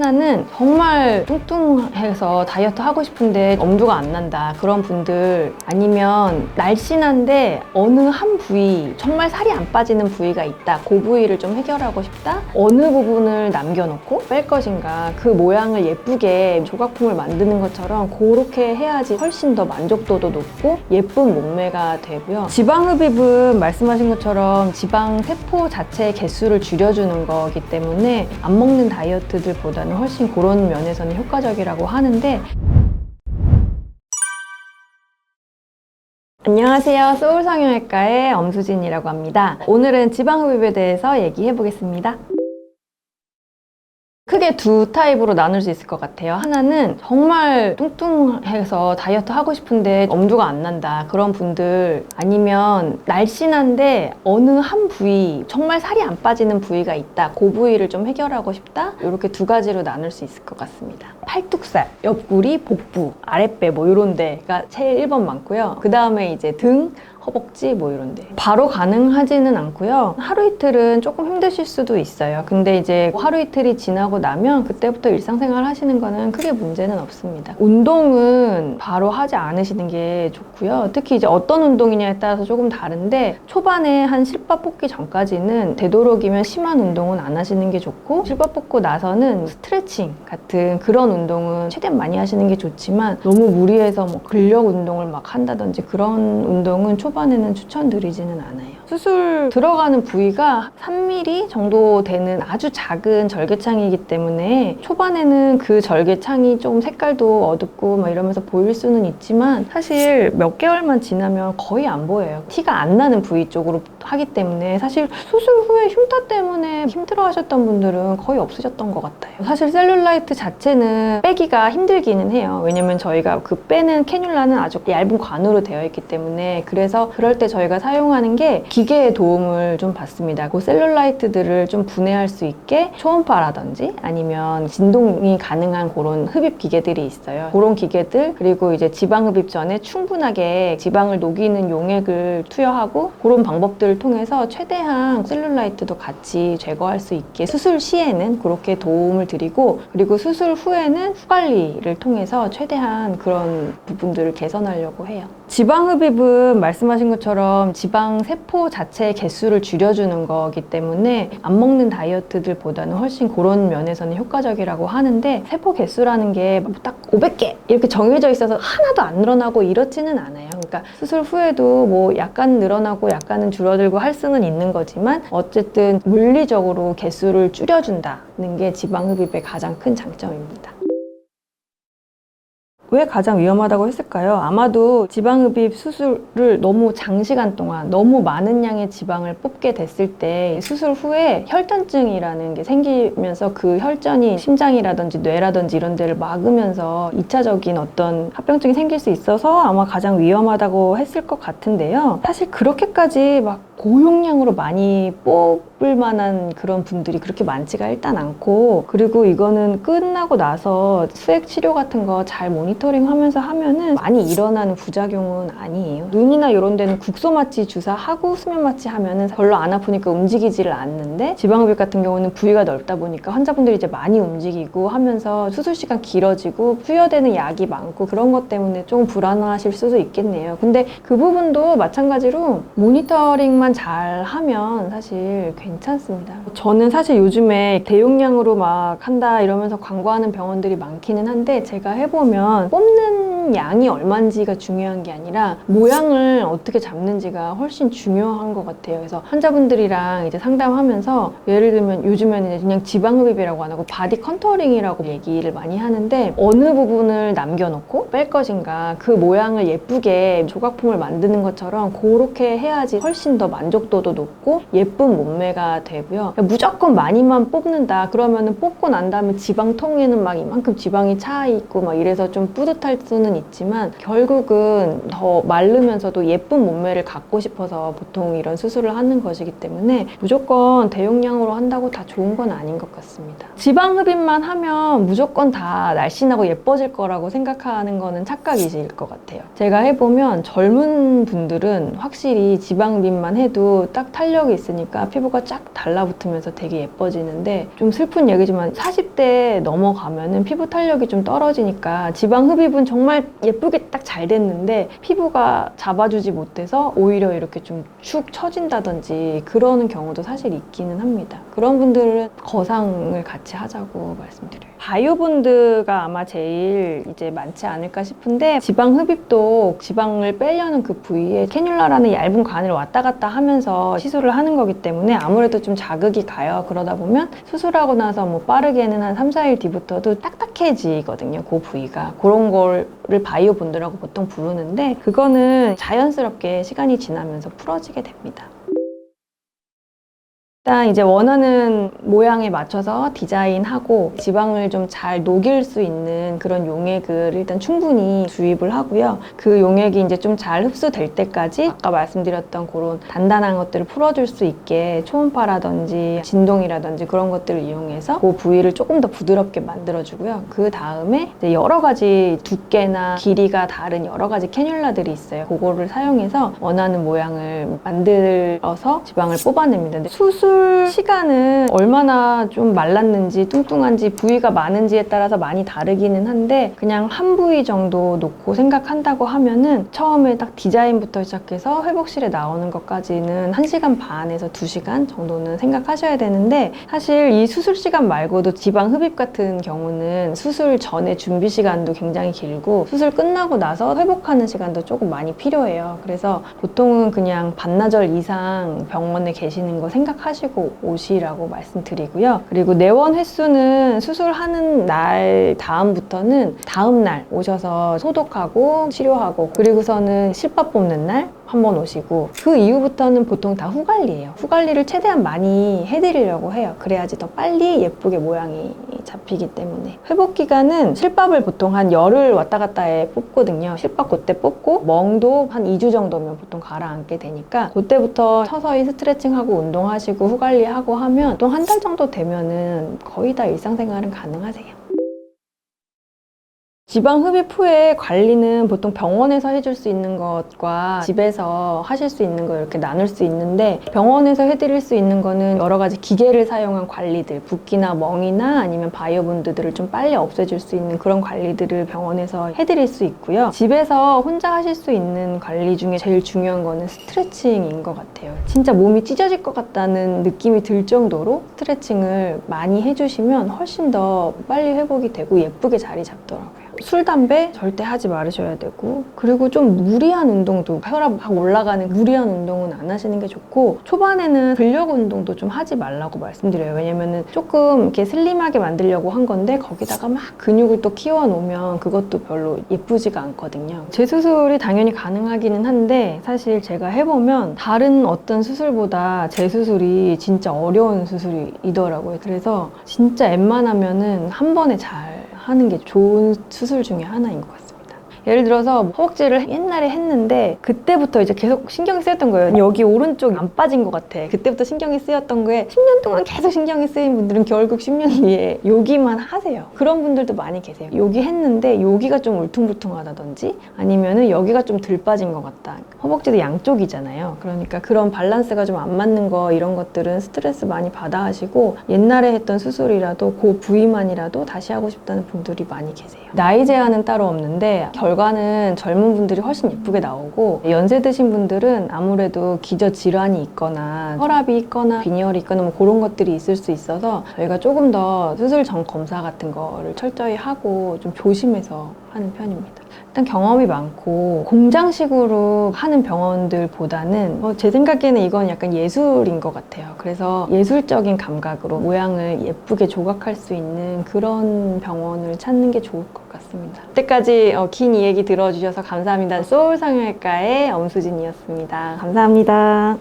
하나는 정말 뚱뚱해서 다이어트 하고 싶은데 엄두가 안 난다 그런 분들, 아니면 날씬한데 어느 한 부위 정말 살이 안 빠지는 부위가 있다, 그 부위를 좀 해결하고 싶다, 어느 부분을 남겨놓고 뺄 것인가, 그 모양을 예쁘게 조각품을 만드는 것처럼 그렇게 해야지 훨씬 더 만족도도 높고 예쁜 몸매가 되고요. 지방흡입은 말씀하신 것처럼 지방 세포 자체의 개수를 줄여주는 거기 때문에 안 먹는 다이어트들보다는 훨씬 그런 면에서는 효과적이라고 하는데, 안녕하세요. 소울성형외과의 엄수진이라고 합니다. 오늘은 지방흡입에 대해서 얘기해 보겠습니다. 크게 두 타입으로 나눌 수 있을 것 같아요. 하나는 정말 뚱뚱해서 다이어트 하고 싶은데 엄두가 안 난다 그런 분들, 아니면 날씬한데 어느 한 부위 정말 살이 안 빠지는 부위가 있다, 그 부위를 좀 해결하고 싶다, 이렇게 두 가지로 나눌 수 있을 것 같습니다. 팔뚝살, 옆구리, 복부, 아랫배 뭐 이런 데가 제일 1번 많고요. 그 다음에 이제 등, 허벅지 뭐 이런 데. 바로 가능하지는 않고요. 하루 이틀은 조금 힘드실 수도 있어요. 근데 이제 하루 이틀이 지나고 나면 그때부터 일상생활 하시는 거는 크게 문제는 없습니다. 운동은 바로 하지 않으시는 게 좋고요. 특히 이제 어떤 운동이냐에 따라서 조금 다른데, 초반에 한 실밥 뽑기 전까지는 되도록이면 심한 운동은 안 하시는 게 좋고, 실밥 뽑고 나서는 스트레칭 같은 그런 운동은 최대한 많이 하시는 게 좋지만, 너무 무리해서 뭐 근력 운동을 막 한다든지 그런 운동은 초반에는 추천드리지는 않아요. 수술 들어가는 부위가 3mm 정도 되는 아주 작은 절개창이기 때문에 초반에는 그 절개창이 조금 색깔도 어둡고 막 이러면서 보일 수는 있지만, 사실 몇 개월만 지나면 거의 안 보여요. 티가 안 나는 부위 쪽으로 하기 때문에 사실 수술 후에 흉터 때문에 힘들어 하셨던 분들은 거의 없으셨던 것 같아요. 사실 셀룰라이트 자체는 빼기가 힘들기는 해요. 왜냐면 저희가 그 빼는 캐뉼라는 아주 얇은 관으로 되어 있기 때문에, 그래서 그럴 때 저희가 사용하는 게 기계의 도움을 좀 받습니다. 그 셀룰라이트들을 좀 분해할 수 있게 초음파라든지 아니면 진동이 가능한 그런 흡입 기계들이 있어요. 그런 기계들, 그리고 이제 지방 흡입 전에 충분하게 지방을 녹이는 용액을 투여하고, 그런 방법들을 통해서 최대한 셀룰라이트도 같이 제거할 수 있게 수술 시에는 그렇게 도움을 드리고, 그리고 수술 후에는 후관리를 통해서 최대한 그런 부분들을 개선하려고 해요. 지방 흡입은 말씀하신 것처럼 지방 세포 자체의 개수를 줄여주는 거기 때문에 안 먹는 다이어트들보다는 훨씬 그런 면에서는 효과적이라고 하는데, 세포 개수라는 게 딱 500개 이렇게 정해져 있어서 하나도 안 늘어나고 이렇지는 않아요. 그러니까 수술 후에도 뭐 약간 늘어나고 약간은 줄어들고 할 수는 있는 거지만, 어쨌든 물리적으로 개수를 줄여준다는 게 지방 흡입의 가장 큰 장점입니다. 왜 가장 위험하다고 했을까요? 아마도 지방흡입 수술을 너무 장시간 동안 너무 많은 양의 지방을 뽑게 됐을 때 수술 후에 혈전증이라는 게 생기면서, 그 혈전이 심장이라든지 뇌라든지 이런 데를 막으면서 2차적인 어떤 합병증이 생길 수 있어서 아마 가장 위험하다고 했을 것 같은데요. 사실 그렇게까지 막 고용량으로 많이 뽑을 만한 그런 분들이 그렇게 많지가 일단 않고, 그리고 이거는 끝나고 나서 수액 치료 같은 거 잘 모니터링 하면서 하면은 많이 일어나는 부작용은 아니에요. 눈이나 이런 데는 국소 마취 주사하고 수면 마취 하면은 별로 안 아프니까 움직이지를 않는데, 지방흡입 같은 경우는 부위가 넓다 보니까 환자분들이 이제 많이 움직이고 하면서 수술 시간 길어지고 투여되는 약이 많고, 그런 것 때문에 조금 불안하실 수도 있겠네요. 근데 그 부분도 마찬가지로 모니터링만 잘 하면 사실 괜찮습니다. 저는 사실 요즘에 대용량으로 막 한다 이러면서 광고하는 병원들이 많기는 한데, 제가 해보면 뽑는 양이 얼마인지가 중요한 게 아니라 모양을 어떻게 잡는지가 훨씬 중요한 것 같아요. 그래서 환자분들이랑 이제 상담하면서, 예를 들면 요즘에는 이제 그냥 지방흡입이라고 안 하고 바디 컨터링이라고 얘기를 많이 하는데, 어느 부분을 남겨놓고 뺄 것인가, 그 모양을 예쁘게 조각품을 만드는 것처럼 그렇게 해야지 훨씬 더 만족도도 높고 예쁜 몸매가 되고요. 무조건 많이만 뽑는다 그러면은 뽑고 난 다음에 지방통에는 막 이만큼 지방이 차 있고 막 이래서 좀 뿌듯할 수는 있지만 결국은 더 마르면서도 예쁜 몸매를 갖고 싶어서 보통 이런 수술을 하는 것이기 때문에 무조건 대용량으로 한다고 다 좋은 건 아닌 것 같습니다. 지방 흡입만 하면 무조건 다 날씬하고 예뻐질 거라고 생각하는 거는 착각이실 것 같아요. 제가 해보면 젊은 분들은 확실히 지방 흡입만 해도 딱 탄력이 있으니까 피부가 쫙 달라붙으면서 되게 예뻐지는데, 좀 슬픈 얘기지만 40대 넘어가면은 피부 탄력이 좀 떨어지니까 지방 흡입은 정말 예쁘게 딱 잘 됐는데 피부가 잡아주지 못해서 오히려 이렇게 좀 축 처진다든지 그러는 경우도 사실 있기는 합니다. 그런 분들은 거상을 같이 하자고 말씀드려요. 바이오본드가 아마 제일 이제 많지 않을까 싶은데, 지방 흡입도 지방을 빼려는 그 부위에 캐뉼라라는 얇은 관을 왔다 갔다 하면서 시술을 하는 거기 때문에 아무래도 좀 자극이 가요. 그러다 보면 수술하고 나서 뭐 빠르게는 한 3, 4일 뒤부터도 딱딱해지거든요. 그 부위가. 그런 거를 바이오본드라고 보통 부르는데, 그거는 자연스럽게 시간이 지나면서 풀어지게 됩니다. 일단 이제 원하는 모양에 맞춰서 디자인하고 지방을 좀 잘 녹일 수 있는 그런 용액을 일단 충분히 주입을 하고요. 그 용액이 이제 좀 잘 흡수될 때까지 아까 말씀드렸던 그런 단단한 것들을 풀어줄 수 있게 초음파라든지 진동이라든지 그런 것들을 이용해서 그 부위를 조금 더 부드럽게 만들어주고요. 그 다음에 이제 여러 가지 두께나 길이가 다른 여러 가지 캐뉼라들이 있어요. 그거를 사용해서 원하는 모양을 만들어서 지방을 뽑아냅니다. 근데 수술 시간은 얼마나 좀 말랐는지 뚱뚱한지 부위가 많은지에 따라서 많이 다르기는 한데, 그냥 한 부위 정도 놓고 생각한다고 하면은 처음에 딱 디자인부터 시작해서 회복실에 나오는 것까지는 1시간 반에서 2시간 정도는 생각하셔야 되는데, 사실 이 수술 시간 말고도 지방 흡입 같은 경우는 수술 전에 준비 시간도 굉장히 길고 수술 끝나고 나서 회복하는 시간도 조금 많이 필요해요. 그래서 보통은 그냥 반나절 이상 병원에 계시는 거 생각하시고 오시라고 말씀드리고요. 그리고 내원 횟수는 수술하는 날 다음부터는 다음 날 오셔서 소독하고 치료하고, 그리고서는 실밥 뽑는 날 한번 오시고, 그 이후부터는 보통 다 후관리예요. 후관리를 최대한 많이 해드리려고 해요. 그래야지 더 빨리 예쁘게 모양이 잡히기 때문에. 회복 기간은 실밥을 보통 한 열흘 왔다 갔다 해 뽑거든요. 실밥 그때 뽑고 멍도 한 2주 정도면 보통 가라앉게 되니까 그때부터 서서히 스트레칭하고 운동하시고 후관리하고 하면 또 한 달 정도 되면은 거의 다 일상생활은 가능하세요. 지방 흡입 후에 관리는 보통 병원에서 해줄 수 있는 것과 집에서 하실 수 있는 거 이렇게 나눌 수 있는데, 병원에서 해드릴 수 있는 거는 여러 가지 기계를 사용한 관리들, 붓기나 멍이나 아니면 바이오본드들을 좀 빨리 없애줄 수 있는 그런 관리들을 병원에서 해드릴 수 있고요. 집에서 혼자 하실 수 있는 관리 중에 제일 중요한 거는 스트레칭인 것 같아요. 진짜 몸이 찢어질 것 같다는 느낌이 들 정도로 스트레칭을 많이 해주시면 훨씬 더 빨리 회복이 되고 예쁘게 자리 잡더라고요. 술, 담배 절대 하지 말으셔야 되고, 그리고 좀 무리한 운동도, 혈압 막 올라가는 무리한 운동은 안 하시는 게 좋고, 초반에는 근력 운동도 좀 하지 말라고 말씀드려요. 왜냐면은 조금 이렇게 슬림하게 만들려고 한 건데 거기다가 막 근육을 또 키워 놓으면 그것도 별로 예쁘지가 않거든요. 재수술이 당연히 가능하기는 한데, 사실 제가 해보면 다른 어떤 수술보다 재수술이 진짜 어려운 수술이더라고요. 그래서 진짜 웬만하면은 한 번에 잘 하는 게 좋은 수술 중에 하나인 것 같습니다. 예를 들어서 허벅지를 옛날에 했는데 그때부터 이제 계속 신경이 쓰였던 거예요. 여기 오른쪽이 안 빠진 것 같아. 그때부터 신경이 쓰였던 거에 10년 동안 계속 신경이 쓰인 분들은 결국 10년 뒤에 여기만 하세요. 그런 분들도 많이 계세요. 여기 했는데 여기가 좀 울퉁불퉁하다든지 아니면은 여기가 좀 덜 빠진 것 같다. 허벅지도 양쪽이잖아요. 그러니까 그런 밸런스가 좀 안 맞는 거, 이런 것들은 스트레스 많이 받아 하시고, 옛날에 했던 수술이라도 그 부위만이라도 다시 하고 싶다는 분들이 많이 계세요. 나이 제한은 따로 없는데 결과는 젊은 분들이 훨씬 예쁘게 나오고, 연세 드신 분들은 아무래도 기저 질환이 있거나 혈압이 있거나 빈혈이 있거나 뭐 그런 것들이 있을 수 있어서 저희가 조금 더 수술 전 검사 같은 거를 철저히 하고 좀 조심해서 하는 편입니다. 일단 경험이 많고 공장식으로 하는 병원들보다는 제 생각에는 이건 약간 예술인 것 같아요. 그래서 예술적인 감각으로 모양을 예쁘게 조각할 수 있는 그런 병원을 찾는 게 좋을 것 같습니다. 그때까지 긴 이야기 들어주셔서 감사합니다. 소울성형외과의 엄수진이었습니다. 감사합니다.